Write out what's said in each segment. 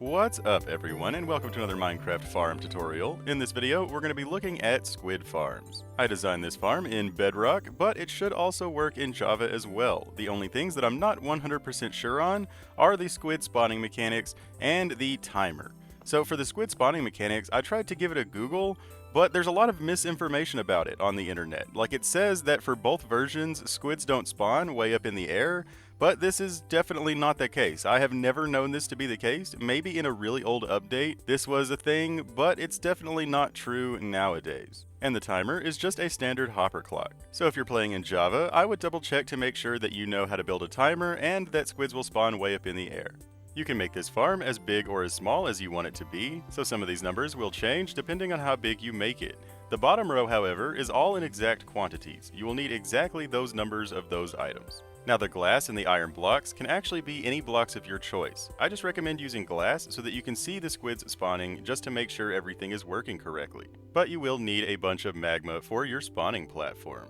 What's up everyone, and welcome to another Minecraft farm tutorial. In this video, we're going to be looking at squid farms. I designed this farm in Bedrock, but it should also work in Java as well. The only things that I'm not 100% sure on are the squid spawning mechanics and the timer. So for the squid spawning mechanics, I tried to give it a Google, but there's a lot of misinformation about it on the internet. Like, it says that for both versions, squids don't spawn way up in the air, but this is definitely not the case. I have never known this to be the case. Maybe in a really old update this was a thing, but it's definitely not true nowadays. And the timer is just a standard hopper clock. So if you're playing in Java, I would double check to make sure that you know how to build a timer and that squids will spawn way up in the air. You can make this farm as big or as small as you want it to be, so some of these numbers will change depending on how big you make it. The bottom row, however, is all in exact quantities. You will need exactly those numbers of those items. Now, the glass and the iron blocks can actually be any blocks of your choice. I just recommend using glass so that you can see the squids spawning just to make sure everything is working correctly. But you will need a bunch of magma for your spawning platform.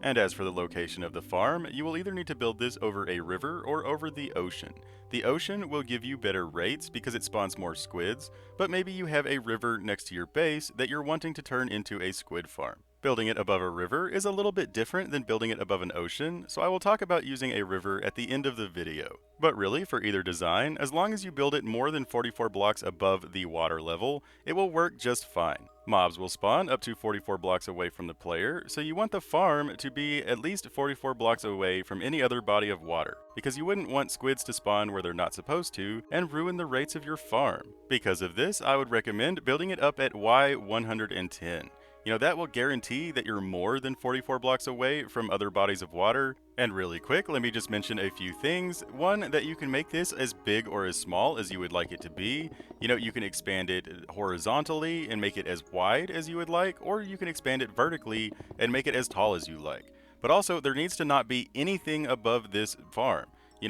And as for the location of the farm, you will either need to build this over a river or over the ocean. The ocean will give you better rates because it spawns more squids, but maybe you have a river next to your base that you're wanting to turn into a squid farm. Building it above a river is a little bit different than building it above an ocean, so I will talk about using a river at the end of the video. But really, for either design, as long as you build it more than 44 blocks above the water level, it will work just fine. Mobs will spawn up to 44 blocks away from the player, so you want the farm to be at least 44 blocks away from any other body of water, because you wouldn't want squids to spawn where they're not supposed to and ruin the rates of your farm. Because of this, I would recommend building it up at Y110. That will guarantee that you're more than 44 blocks away from other bodies of water. And really quick, let me just mention a few things. One, that you can make this as big or as small as you would like it to be. You can expand it horizontally and make it as wide as you would like, or you can expand it vertically and make it as tall as you like. But also, there needs to not be anything above this farm.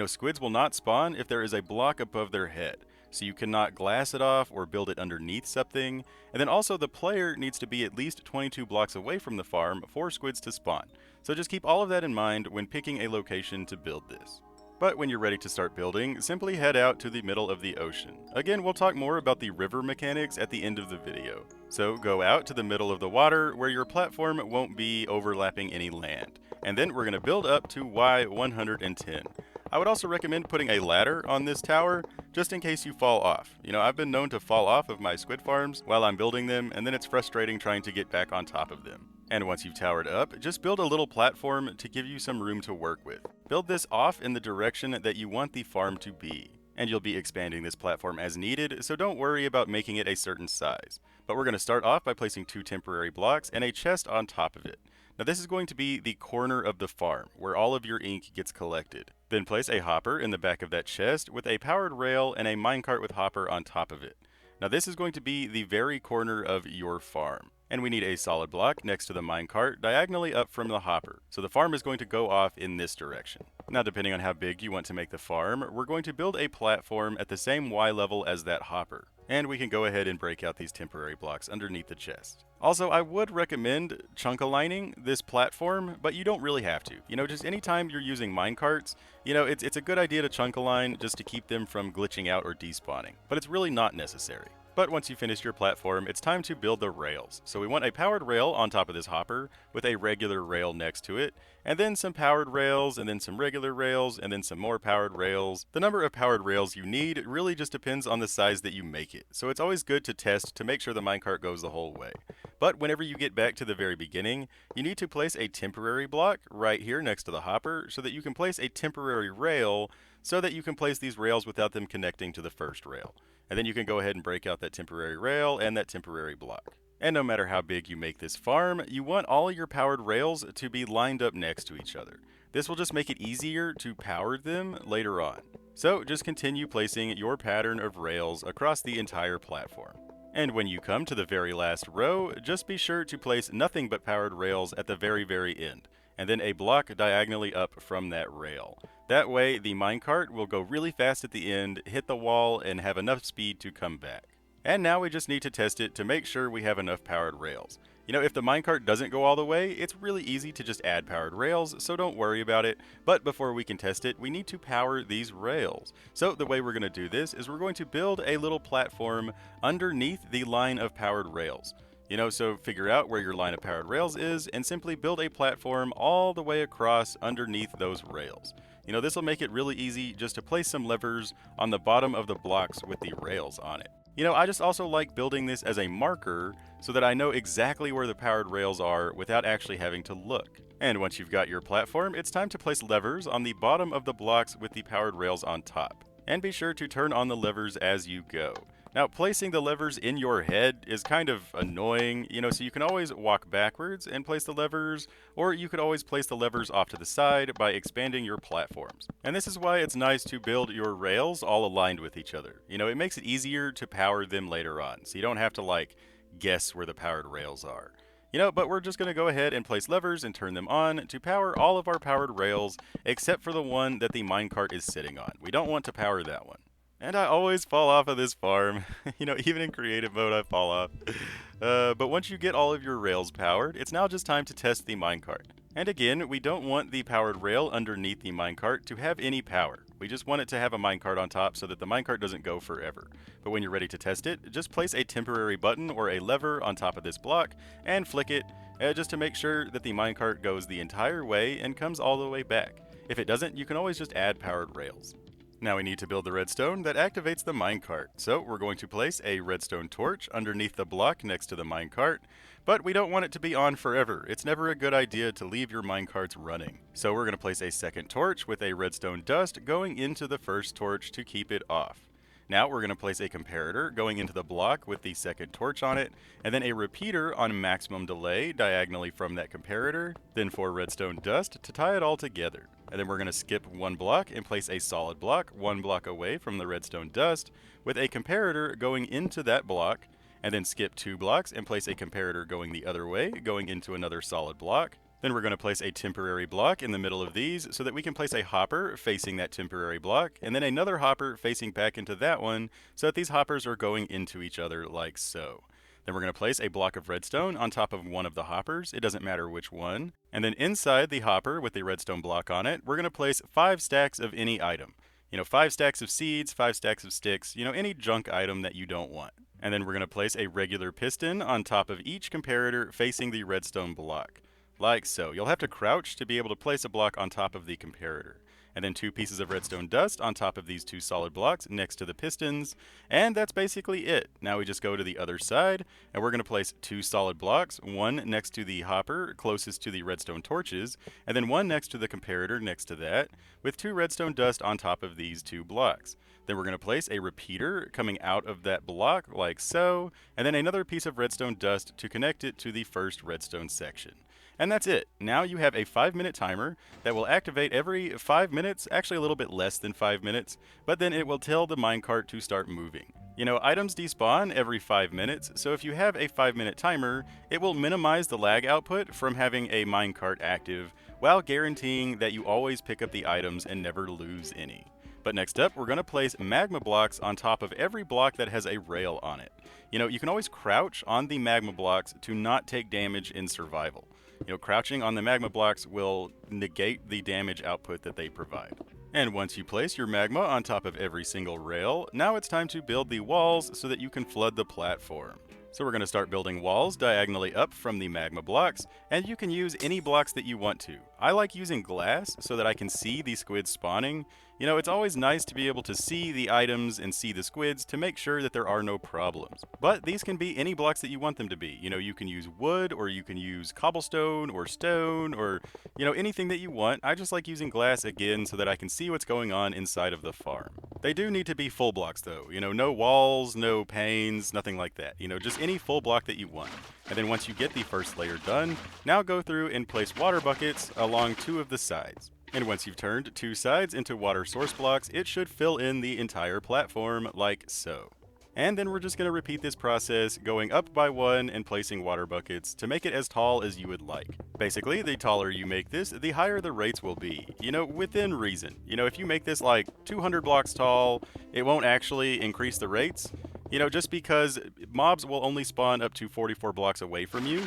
Squids will not spawn if there is a block above their head. So you cannot glass it off or build it underneath something. And then also the player needs to be at least 22 blocks away from the farm for squids to spawn. So just keep all of that in mind when picking a location to build this. But when you're ready to start building, simply head out to the middle of the ocean. Again, we'll talk more about the river mechanics at the end of the video. So go out to the middle of the water where your platform won't be overlapping any land. And then we're going to build up to Y110. I would also recommend putting a ladder on this tower, just in case you fall off. I've been known to fall off of my squid farms while I'm building them, and then it's frustrating trying to get back on top of them. And once you've towered up, just build a little platform to give you some room to work with. Build this off in the direction that you want the farm to be. And you'll be expanding this platform as needed, so don't worry about making it a certain size. But we're going to start off by placing 2 temporary blocks and a chest on top of it. Now this is going to be the corner of the farm, where all of your ink gets collected. Then place a hopper in the back of that chest with a powered rail and a minecart with hopper on top of it. Now this is going to be the very corner of your farm. And we need a solid block next to the minecart diagonally up from the hopper. So the farm is going to go off in this direction. Now depending on how big you want to make the farm, we're going to build a platform at the same Y level as that hopper. And we can go ahead and break out these temporary blocks underneath the chest. Also, I would recommend chunk-aligning this platform, but you don't really have to. Just anytime you're using minecarts, it's a good idea to chunk-align just to keep them from glitching out or despawning. But it's really not necessary. But once you finish your platform, it's time to build the rails. So we want a powered rail on top of this hopper with a regular rail next to it, and then some powered rails, and then some regular rails, and then some more powered rails. The number of powered rails you need really just depends on the size that you make it. So it's always good to test to make sure the minecart goes the whole way. But whenever you get back to the very beginning, you need to place a temporary block right here next to the hopper so that you can place a temporary rail so that you can place these rails without them connecting to the first rail. And then you can go ahead and break out that temporary rail and that temporary block. And no matter how big you make this farm, you want all your powered rails to be lined up next to each other. This will just make it easier to power them later on. So just continue placing your pattern of rails across the entire platform. And when you come to the very last row, just be sure to place nothing but powered rails at the very end, and then a block diagonally up from that rail. That way, the minecart will go really fast at the end, hit the wall, and have enough speed to come back. And now we just need to test it to make sure we have enough powered rails. If the minecart doesn't go all the way, it's really easy to just add powered rails, so don't worry about it. But before we can test it, we need to power these rails. So the way we're going to do this is we're going to build a little platform underneath the line of powered rails. So figure out where your line of powered rails is and simply build a platform all the way across underneath those rails. This will make it really easy just to place some levers on the bottom of the blocks with the rails on it. I just also like building this as a marker so that I know exactly where the powered rails are without actually having to look. And once you've got your platform, it's time to place levers on the bottom of the blocks with the powered rails on top. And be sure to turn on the levers as you go. Now, placing the levers in your head is kind of annoying, so you can always walk backwards and place the levers, or you could always place the levers off to the side by expanding your platforms. And this is why it's nice to build your rails all aligned with each other. It makes it easier to power them later on, so you don't have to guess where the powered rails are. But we're just going to go ahead and place levers and turn them on to power all of our powered rails, except for the one that the minecart is sitting on. We don't want to power that one. And I always fall off of this farm. Even in creative mode, I fall off. But once you get all of your rails powered, it's now just time to test the minecart. And again, we don't want the powered rail underneath the minecart to have any power. We just want it to have a minecart on top so that the minecart doesn't go forever. But when you're ready to test it, just place a temporary button or a lever on top of this block and flick it just to make sure that the minecart goes the entire way and comes all the way back. If it doesn't, you can always just add powered rails. Now we need to build the redstone that activates the minecart. So we're going to place a redstone torch underneath the block next to the minecart, but we don't want it to be on forever. It's never a good idea to leave your minecarts running. So we're going to place a second torch with a redstone dust going into the first torch to keep it off. Now we're going to place a comparator going into the block with the second torch on it, and then a repeater on maximum delay diagonally from that comparator, then 4 redstone dust to tie it all together. And then we're going to skip one block and place a solid block 1 block away from the redstone dust with a comparator going into that block, and then skip 2 blocks and place a comparator going the other way, going into another solid block. Then we're going to place a temporary block in the middle of these so that we can place a hopper facing that temporary block, and then another hopper facing back into that one so that these hoppers are going into each other like so. Then we're going to place a block of redstone on top of one of the hoppers, it doesn't matter which one. And then inside the hopper with the redstone block on it, we're going to place 5 stacks of any item. 5 stacks of seeds, 5 stacks of sticks, any junk item that you don't want. And then we're going to place a regular piston on top of each comparator facing the redstone block. Like so. You'll have to crouch to be able to place a block on top of the comparator. And then 2 pieces of redstone dust on top of these 2 solid blocks next to the pistons. And that's basically it. Now we just go to the other side, and we're going to place 2 solid blocks, one next to the hopper closest to the redstone torches, and then one next to the comparator next to that, with 2 redstone dust on top of these 2 blocks. Then we're going to place a repeater coming out of that block like so, and then another piece of redstone dust to connect it to the first redstone section. And that's it. Now you have a 5-minute timer that will activate every 5 minutes, actually a little bit less than 5 minutes, but then it will tell the minecart to start moving. Items despawn every 5 minutes, so if you have a 5-minute timer, it will minimize the lag output from having a minecart active, while guaranteeing that you always pick up the items and never lose any. But next up, we're going to place magma blocks on top of every block that has a rail on it. You can always crouch on the magma blocks to not take damage in survival. Crouching on the magma blocks will negate the damage output that they provide. And once you place your magma on top of every single rail, now it's time to build the walls so that you can flood the platform. So we're going to start building walls diagonally up from the magma blocks, and you can use any blocks that you want to. I like using glass so that I can see the squids spawning. It's always nice to be able to see the items and see the squids to make sure that there are no problems. But these can be any blocks that you want them to be. You can use wood, or you can use cobblestone or stone, or anything that you want. I just like using glass again so that I can see what's going on inside of the farm. They do need to be full blocks though. No walls, no panes, nothing like that. Just any full block that you want. And then once you get the first layer done, now go through and place water buckets along 2 of the sides. And once you've turned 2 sides into water source blocks, it should fill in the entire platform like so. And then we're just going to repeat this process, going up by 1 and placing water buckets to make it as tall as you would like. Basically, the taller you make this, the higher the rates will be, within reason. If you make this like 200 blocks tall, it won't actually increase the rates. You know, just because mobs will only spawn up to 44 blocks away from you.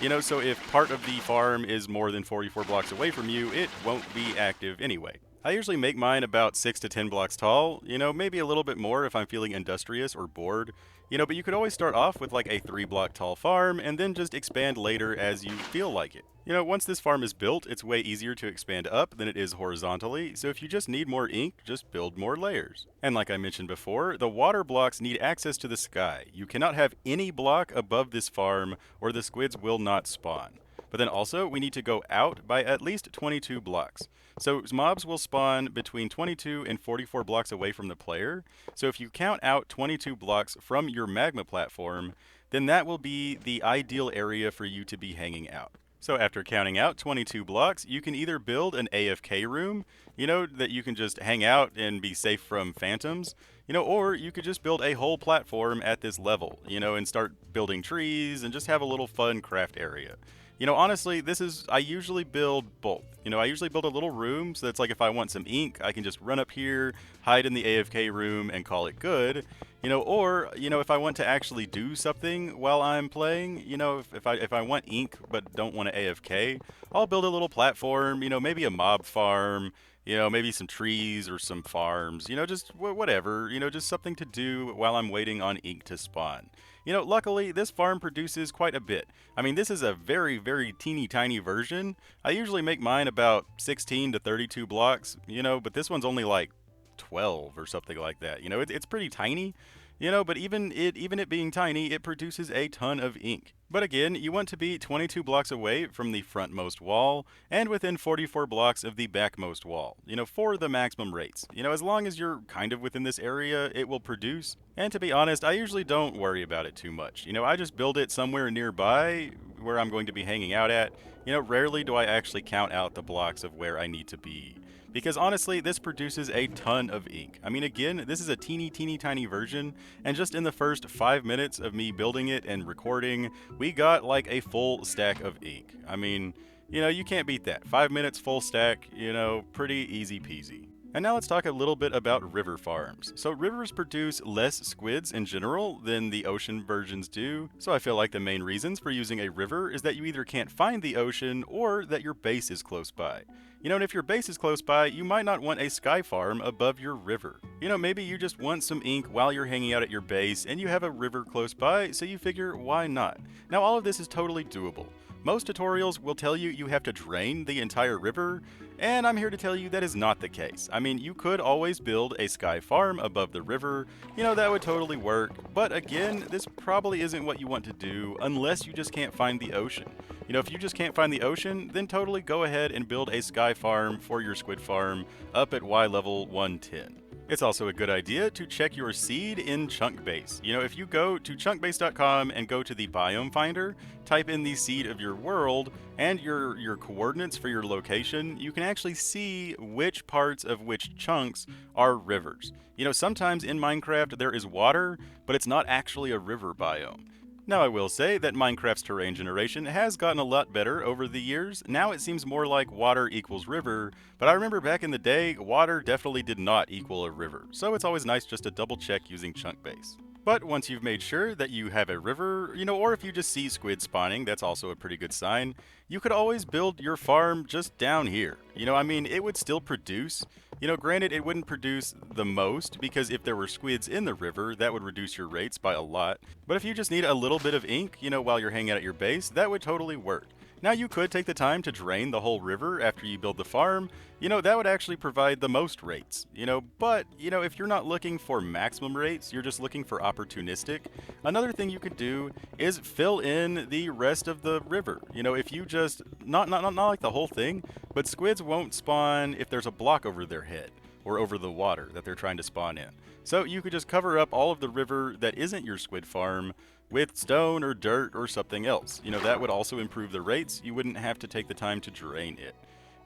You know, so if part of the farm is more than 44 blocks away from you, it won't be active anyway. I usually make mine about 6 to 10 blocks tall, you know, maybe a little bit more if I'm feeling industrious or bored. You know, but you could always start off with like a 3 block tall farm and then just expand later as you feel like it. You know, once this farm is built, it's way easier to expand up than it is horizontally, so if you just need more ink, just build more layers. And like I mentioned before, the water blocks need access to the sky. You cannot have any block above this farm or the squids will not spawn. But then also, we need to go out by at least 22 blocks. So mobs will spawn between 22 and 44 blocks away from the player. So if you count out 22 blocks from your magma platform, then that will be the ideal area for you to be hanging out. So after counting out 22 blocks, you can either build an AFK room, you know, that you can just hang out and be safe from phantoms, you know, or you could just build a whole platform at this level, you know, and start building trees and just have a little fun craft area. You know, honestly, I usually build both. You know, I usually build a little room, so that's like if I want some ink, I can just run up here, hide in the AFK room, and call it good. You know, or, you know, if I want to actually do something while I'm playing, you know, if I want ink but don't want to AFK, I'll build a little platform, you know, maybe a mob farm, you know, maybe some trees or some farms, you know, just whatever, you know, just something to do while I'm waiting on ink to spawn. You know, luckily, this farm produces quite a bit. I mean, this is a very, very teeny tiny version. I usually make mine about 16 to 32 blocks, you know, but this one's only like 12 or something like that. You know, it's pretty tiny, you know, but even it being tiny, it produces a ton of ink. But again, you want to be 22 blocks away from the frontmost wall and within 44 blocks of the backmost wall, you know, for the maximum rates. You know, as long as you're kind of within this area, it will produce. And to be honest, I usually don't worry about it too much. You know, I just build it somewhere nearby where I'm going to be hanging out at. You know, rarely do I actually count out the blocks of where I need to be. Because honestly, this produces a ton of ink. I mean, again, this is a teeny tiny version, and just in the first 5 minutes of me building it and recording, we got like a full stack of ink. I mean, you know, you can't beat that. 5 minutes full stack, you know, pretty easy peasy. And now let's talk a little bit about river farms. So rivers produce less squids in general than the ocean versions do, so I feel like the main reasons for using a river is that you either can't find the ocean or that your base is close by. You know, and if your base is close by, you might not want a sky farm above your river. You know, maybe you just want some ink while you're hanging out at your base and you have a river close by, so you figure, why not? Now, all of this is totally doable. Most tutorials will tell you you have to drain the entire river, and I'm here to tell you that is not the case. I mean, you could always build a sky farm above the river, you know, that would totally work, but again, this probably isn't what you want to do unless you just can't find the ocean. You know, if you just can't find the ocean, then totally go ahead and build a sky farm for your squid farm up at Y level 110. It's also a good idea to check your seed in Chunkbase. You know, if you go to chunkbase.com and go to the biome finder, type in the seed of your world and your coordinates for your location, you can actually see which parts of which chunks are rivers. You know, sometimes in Minecraft there is water, but it's not actually a river biome. Now I will say that Minecraft's terrain generation has gotten a lot better over the years. Now it seems more like water equals river, but I remember back in the day, water definitely did not equal a river, so it's always nice just to double check using Chunkbase. But once you've made sure that you have a river, you know, or if you just see squid spawning, that's also a pretty good sign, you could always build your farm just down here. You know, I mean, it would still produce. You know, granted, it wouldn't produce the most, because if there were squids in the river, that would reduce your rates by a lot. But if you just need a little bit of ink, you know, while you're hanging out at your base, that would totally work. Now, you could take the time to drain the whole river after you build the farm. You know, that would actually provide the most rates, you know, but, you know, if you're not looking for maximum rates, you're just looking for opportunistic, another thing you could do is fill in the rest of the river. You know, if you just, not like the whole thing, but squids won't spawn if there's a block over their head or over the water that they're trying to spawn in. So you could just cover up all of the river that isn't your squid farm with stone or dirt or something else. You know, that would also improve the rates. You wouldn't have to take the time to drain it.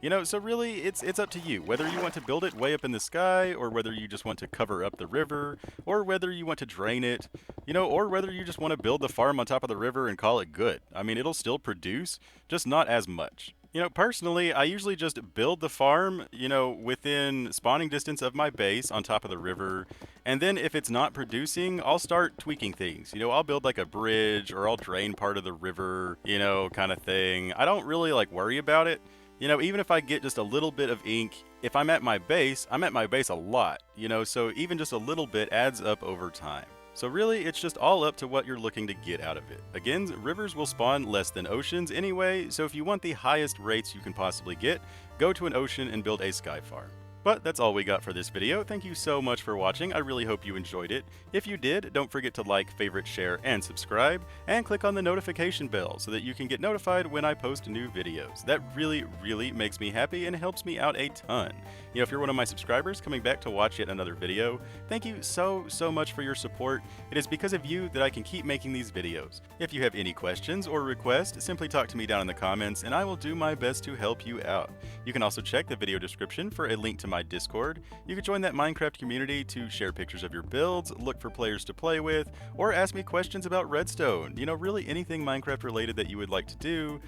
You know, so really, it's up to you, whether you want to build it way up in the sky, or whether you just want to cover up the river, or whether you want to drain it, you know, or whether you just want to build the farm on top of the river and call it good. I mean, it'll still produce, just not as much. You know, personally, I usually just build the farm, you know, within spawning distance of my base on top of the river, And then if it's not producing, I'll start tweaking things. I'll build like a bridge or I'll drain part of the river, kind of thing. I don't really like worry about it. Even if I get just a little bit of ink, if I'm at my base a lot, so even just a little bit adds up over time. So really, it's just all up to what you're looking to get out of it. Again, rivers will spawn less than oceans anyway, so if you want the highest rates you can possibly get, go to an ocean and build a sky farm. But that's all we got for this video. Thank you so much for watching. I really hope you enjoyed it. If you did, don't forget to like, favorite, share, and subscribe, and click on the notification bell so that you can get notified when I post new videos. That really, really makes me happy and helps me out a ton. If you're one of my subscribers coming back to watch yet another video, thank you so much for your support. It is because of you that I can keep making these videos. If you have any questions or requests, simply talk to me down in the comments and I will do my best to help you out. You can also check the video description for a link to my Discord. You can join that Minecraft community to share pictures of your builds, look for players to play with, or ask me questions about redstone. Really anything Minecraft related that you would like to do,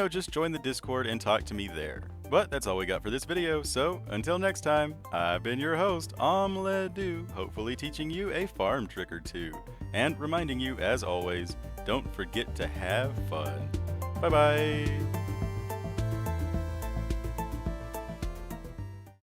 just join the Discord and talk to me there. But that's all we got for this video, so until next time, I've been your host, OmLedu, hopefully teaching you a farm trick or two. And reminding you, as always, don't forget to have fun. Bye bye!